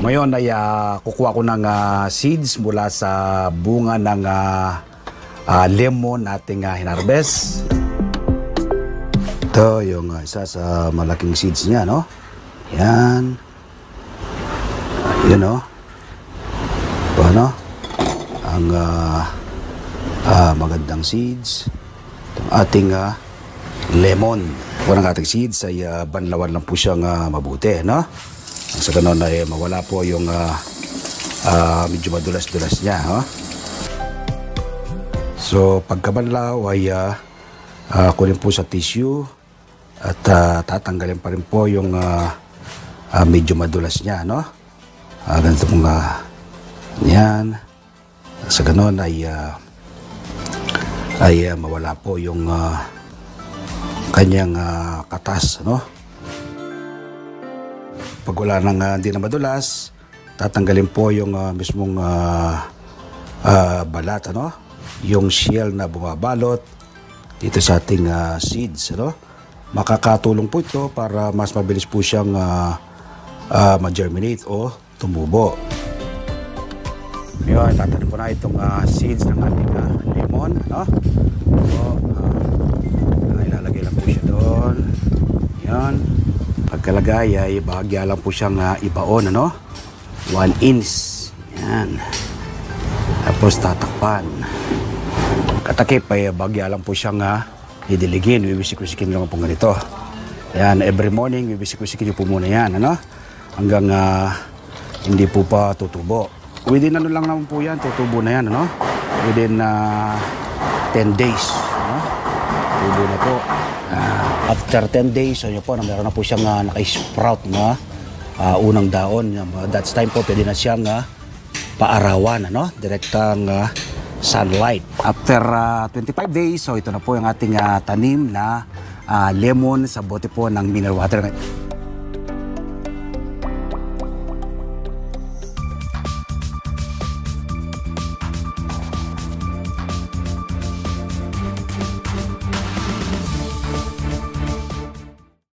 Ngayon ay kukuha ko ng seeds mula sa bunga ng lemon nating hinarvest. Ito yung isa sa malaking seeds niya, no? Yan. Yun, no? Ito, no? Ang magandang seeds. Itong ating lemon. Kung ang ating seeds ay banlawan lang po siyang mabuti, no? Sa ganun ay mawala po yung medyo madulas-dulas niya, no? So pagkabanlaw ay kunin po sa tissue at tatanggalin pa rin po yung medyo madulas niya, no? Ganito pong yan. Sa ganun ay mawala po yung kanyang katas, no? Pag wala nang hindi na madulas, tatanggalin po yung mismong balat, ano? Yung shell na bumabalot dito sa ating seeds, ano? Makakatulong po ito para mas mabilis po siyang ma-germinate o tumubo. Ngayon, tatanim ko na itong seeds ng ating lemon, ano? So, ilalagay lang po siya doon. Yan. Pagkalagay ay bahagya lang po siyang ibaon, ano? 1 inch. Yan. Tapos tatakpan. Katakip ay bahagya lang po siyang idiligin. Bibisik-bisikin lang po ganito. Yan. Every morning, bibisik-bisikin po muna yan, ano? Hanggang hindi po pa tutubo. Within ano lang naman po yan, tutubo na yan, ano? Within 10 days, ano? Tutubo na po. After 10 days, so yun po, meron na po siyang naka-sprout na unang daon. That's time po, pwede na siyang paarawan, ano? Direktang sunlight. After 25 days, so ito na po yung ating tanim na lemon sa bote po ng mineral water.